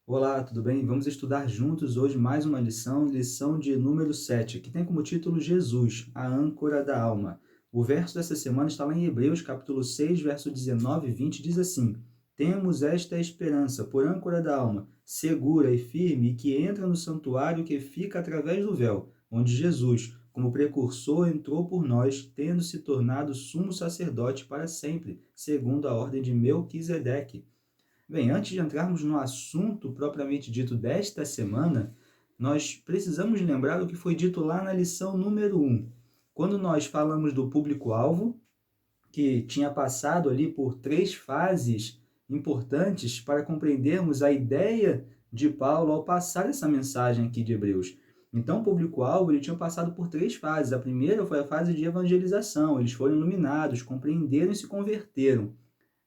Olá, tudo bem? Vamos estudar juntos hoje mais uma lição de número 7, que tem como título Jesus, a âncora da alma. O verso dessa semana está lá em Hebreus, capítulo 6, verso 19 e 20, diz assim: Temos esta esperança por âncora da alma, segura e firme, que entra no santuário que fica através do véu, onde Jesus, como precursor, entrou por nós, tendo se tornado sumo sacerdote para sempre, segundo a ordem de Melquisedeque. Bem, antes de entrarmos no assunto propriamente dito desta semana, nós precisamos lembrar o que foi dito lá na lição número 1, quando nós falamos do público-alvo, que tinha passado ali por 3 fases importantes para compreendermos a ideia de Paulo ao passar essa mensagem aqui de Hebreus. Então, o público-alvo ele tinha passado por 3 fases. A primeira foi a fase de evangelização. Eles foram iluminados, compreenderam e se converteram.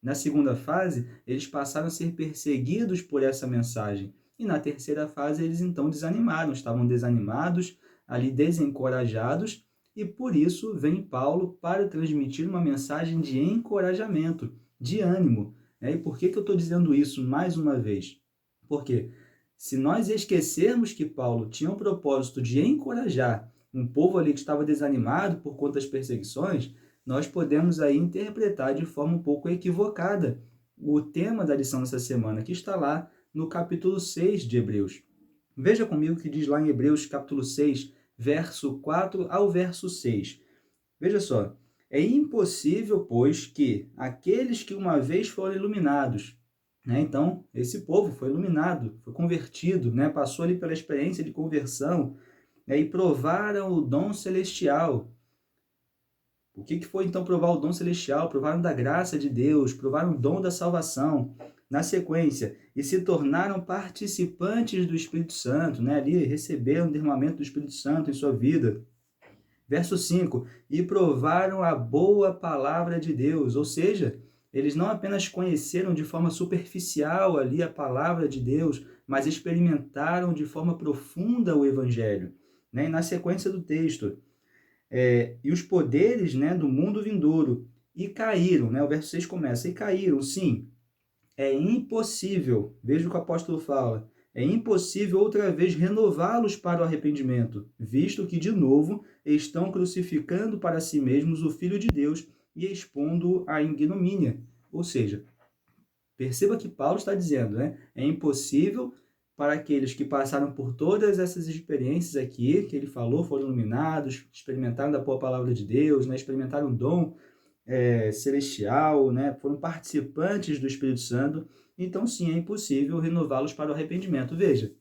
Na segunda fase, eles passaram a ser perseguidos por essa mensagem. E na terceira fase, eles então desanimaram, estavam desanimados, ali desencorajados, e por isso vem Paulo para transmitir uma mensagem de encorajamento, de ânimo. E por que eu estou dizendo isso mais uma vez? Porque se nós esquecermos que Paulo tinha o propósito de encorajar um povo ali que estava desanimado por conta das perseguições, nós podemos aí interpretar de forma um pouco equivocada o tema da lição dessa semana, que está lá no capítulo 6 de Hebreus. Veja comigo o que diz lá em Hebreus capítulo 6, verso 4 ao verso 6. Veja só, é impossível, pois, que aqueles que uma vez foram iluminados, então, esse povo foi iluminado, foi convertido, passou ali pela experiência de conversão, e provaram o dom celestial. O que foi então provar o dom celestial? Provaram da graça de Deus, provaram o dom da salvação. Na sequência, e se tornaram participantes do Espírito Santo, ali receberam o derramamento do Espírito Santo em sua vida. Verso 5, e provaram a boa palavra de Deus, ou seja, eles não apenas conheceram de forma superficial ali a palavra de Deus, mas experimentaram de forma profunda o Evangelho. E na sequência do texto, e os poderes do mundo vindouro, e caíram, o verso 6 começa, e caíram, sim, é impossível, veja o que o apóstolo fala, é impossível outra vez renová-los para o arrependimento, visto que, de novo, estão crucificando para si mesmos o Filho de Deus e expondo-o à ignomínia. Ou seja, perceba que Paulo está dizendo, é impossível para aqueles que passaram por todas essas experiências aqui, que ele falou, foram iluminados, experimentaram da boa palavra de Deus, experimentaram o dom celestial, foram participantes do Espírito Santo, então sim, é impossível renová-los para o arrependimento. Veja,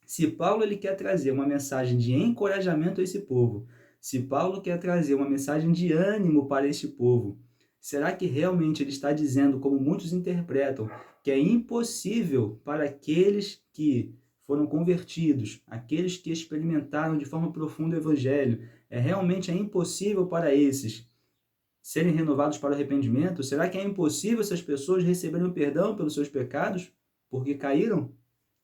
se Paulo ele quer trazer uma mensagem de encorajamento a esse povo, se Paulo quer trazer uma mensagem de ânimo para este povo, será que realmente ele está dizendo, como muitos interpretam, que é impossível para aqueles que foram convertidos, aqueles que experimentaram de forma profunda o Evangelho, realmente é impossível para esses serem renovados para o arrependimento? Será que é impossível essas pessoas receberem o perdão pelos seus pecados porque caíram?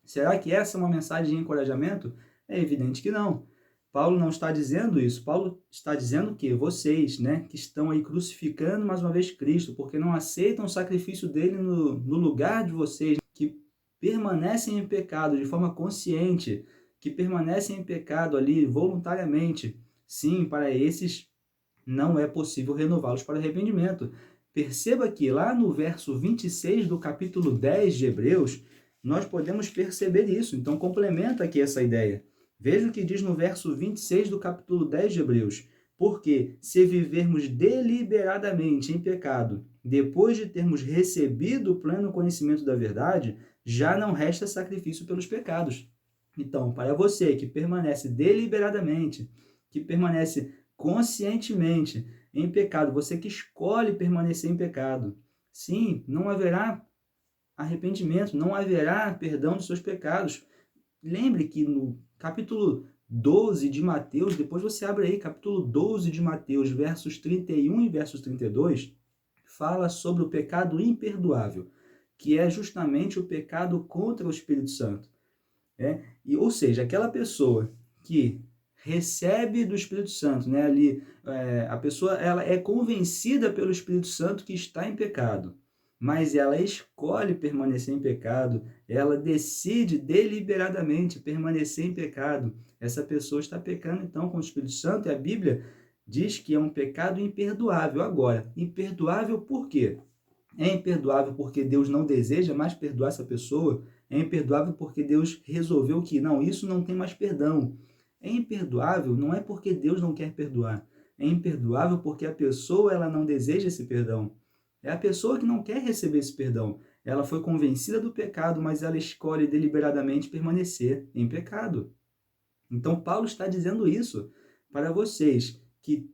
Será que essa é uma mensagem de encorajamento? É evidente que não. Paulo não está dizendo isso. Paulo está dizendo que vocês, que estão aí crucificando mais uma vez Cristo, porque não aceitam o sacrifício dele no lugar de vocês, que permanecem em pecado de forma consciente, que permanecem em pecado ali voluntariamente. Sim, para esses não é possível renová-los para arrependimento. Perceba que lá no verso 26 do capítulo 10 de Hebreus, nós podemos perceber isso. Então, complementa aqui essa ideia. Veja o que diz no verso 26 do capítulo 10 de Hebreus. Porque se vivermos deliberadamente em pecado, depois de termos recebido o pleno conhecimento da verdade, já não resta sacrifício pelos pecados. Então, para você que permanece deliberadamente, que permanece conscientemente em pecado, você que escolhe permanecer em pecado, sim, não haverá arrependimento, não haverá perdão dos seus pecados. Lembre que no capítulo 12 de Mateus, depois você abre aí, capítulo 12 de Mateus, versos 31 e versos 32, fala sobre o pecado imperdoável, que é justamente o pecado contra o Espírito Santo. Ou seja, aquela pessoa que recebe do Espírito Santo, ali, a pessoa ela é convencida pelo Espírito Santo que está em pecado, mas ela escolhe permanecer em pecado, ela decide deliberadamente permanecer em pecado, essa pessoa está pecando então com o Espírito Santo, e a Bíblia diz que é um pecado imperdoável. Agora, imperdoável por quê? É imperdoável porque Deus não deseja mais perdoar essa pessoa? É imperdoável porque Deus resolveu que não, isso não tem mais perdão? É imperdoável não é porque Deus não quer perdoar. É imperdoável porque a pessoa ela não deseja esse perdão. É a pessoa que não quer receber esse perdão. Ela foi convencida do pecado, mas ela escolhe deliberadamente permanecer em pecado. Então, Paulo está dizendo isso para vocês que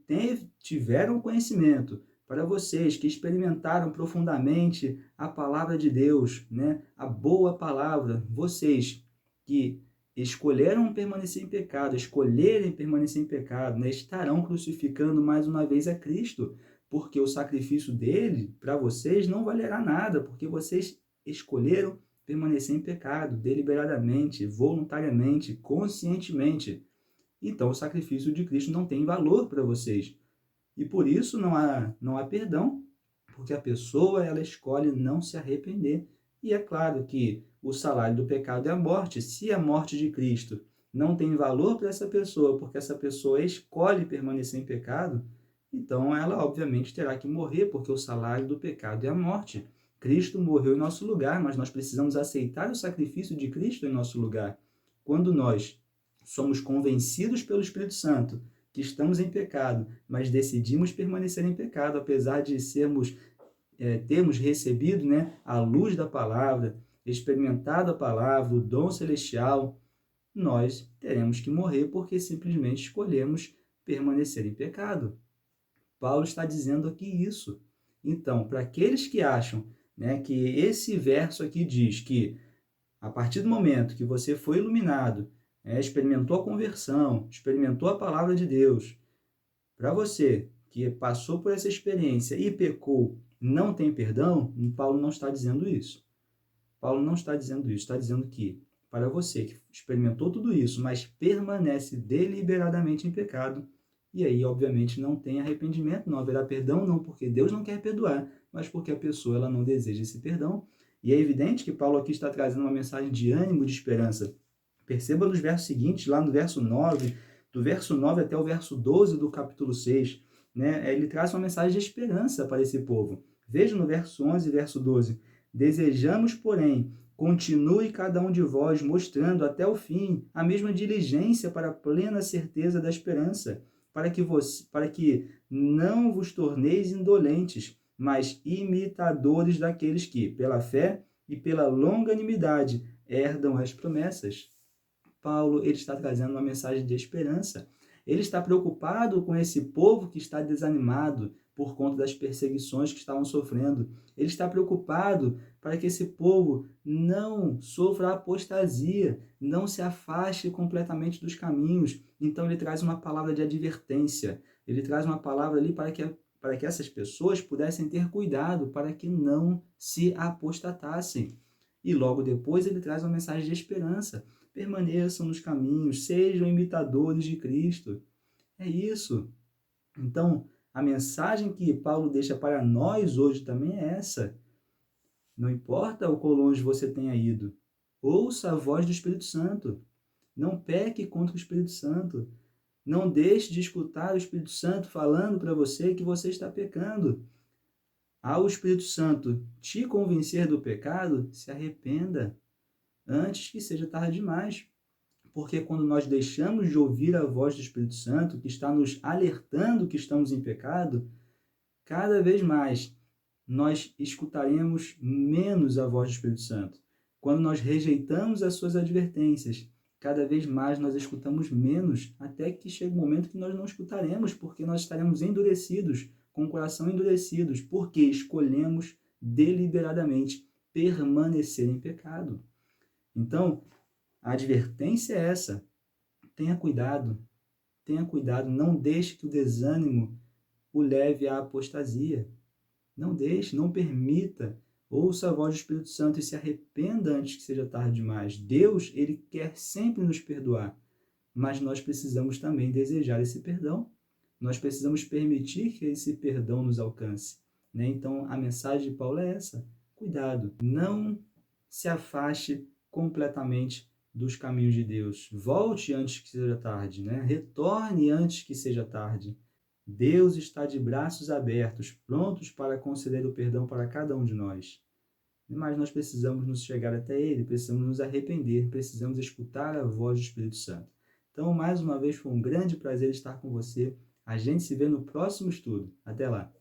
tiveram conhecimento, para vocês que experimentaram profundamente a palavra de Deus, né? A boa palavra, vocês que escolheram permanecer em pecado, escolherem permanecer em pecado, né? Estarão crucificando mais uma vez a Cristo, porque o sacrifício dele para vocês não valerá nada, porque vocês escolheram permanecer em pecado, deliberadamente, voluntariamente, conscientemente. Então, o sacrifício de Cristo não tem valor para vocês. E por isso não há perdão, porque a pessoa ela escolhe não se arrepender. E é claro que o salário do pecado é a morte. Se a morte de Cristo não tem valor para essa pessoa, porque essa pessoa escolhe permanecer em pecado, então ela obviamente terá que morrer, porque o salário do pecado é a morte. Cristo morreu em nosso lugar, mas nós precisamos aceitar o sacrifício de Cristo em nosso lugar. Quando nós somos convencidos pelo Espírito Santo que estamos em pecado, mas decidimos permanecer em pecado, apesar de termos recebido, né, a luz da palavra, experimentado a palavra, o dom celestial, nós teremos que morrer porque simplesmente escolhemos permanecer em pecado. Paulo está dizendo aqui isso. Então, para aqueles que acham, né, que esse verso aqui diz que a partir do momento que você foi iluminado, experimentou a conversão, experimentou a palavra de Deus, para você que passou por essa experiência e pecou, não tem perdão, Paulo não está dizendo isso. Paulo não está dizendo isso, está dizendo que para você que experimentou tudo isso, mas permanece deliberadamente em pecado, e aí, obviamente, não tem arrependimento, não haverá perdão, não porque Deus não quer perdoar, mas porque a pessoa ela não deseja esse perdão. E é evidente que Paulo aqui está trazendo uma mensagem de ânimo, de esperança. Perceba nos versos seguintes, lá no verso 9, do verso 9 até o verso 12 do capítulo 6, né? Ele traz uma mensagem de esperança para esse povo. Veja no verso 11 e verso 12. Desejamos, porém, continue cada um de vós mostrando até o fim a mesma diligência para a plena certeza da esperança, para que não vos torneis indolentes, mas imitadores daqueles que, pela fé e pela longanimidade, herdam as promessas. Paulo ele está trazendo uma mensagem de esperança. Ele está preocupado com esse povo que está desanimado por conta das perseguições que estavam sofrendo. Ele está preocupado para que esse povo não sofra apostasia, não se afaste completamente dos caminhos. Então ele traz uma palavra de advertência. Ele traz uma palavra ali para que essas pessoas pudessem ter cuidado, para que não se apostatassem. E logo depois ele traz uma mensagem de esperança. Permaneçam nos caminhos, sejam imitadores de Cristo. É isso. Então, a mensagem que Paulo deixa para nós hoje também é essa. Não importa o quão longe você tenha ido, ouça a voz do Espírito Santo. Não peque contra o Espírito Santo. Não deixe de escutar o Espírito Santo falando para você que você está pecando. Ao Espírito Santo te convencer do pecado, se arrependa antes que seja tarde demais. Porque quando nós deixamos de ouvir a voz do Espírito Santo, que está nos alertando que estamos em pecado, cada vez mais nós escutaremos menos a voz do Espírito Santo. Quando nós rejeitamos as suas advertências, cada vez mais nós escutamos menos, até que chega um momento que nós não escutaremos, porque nós estaremos endurecidos, com o coração endurecidos, porque escolhemos deliberadamente permanecer em pecado. Então, a advertência é essa. Tenha cuidado, não deixe que o desânimo o leve à apostasia. Não deixe, não permita. Ouça a voz do Espírito Santo e se arrependa antes que seja tarde demais. Deus, ele quer sempre nos perdoar, mas nós precisamos também desejar esse perdão. Nós precisamos permitir que esse perdão nos alcance. Né? Então, a mensagem de Paulo é essa. cuidado, não se afaste completamente dos caminhos de Deus. Volte antes que seja tarde, né? Retorne antes que seja tarde. Deus está de braços abertos, prontos para conceder o perdão para cada um de nós. Mas nós precisamos nos chegar até Ele, precisamos nos arrepender, precisamos escutar a voz do Espírito Santo. Então, mais uma vez, foi um grande prazer estar com você. A gente se vê no próximo estudo. Até lá!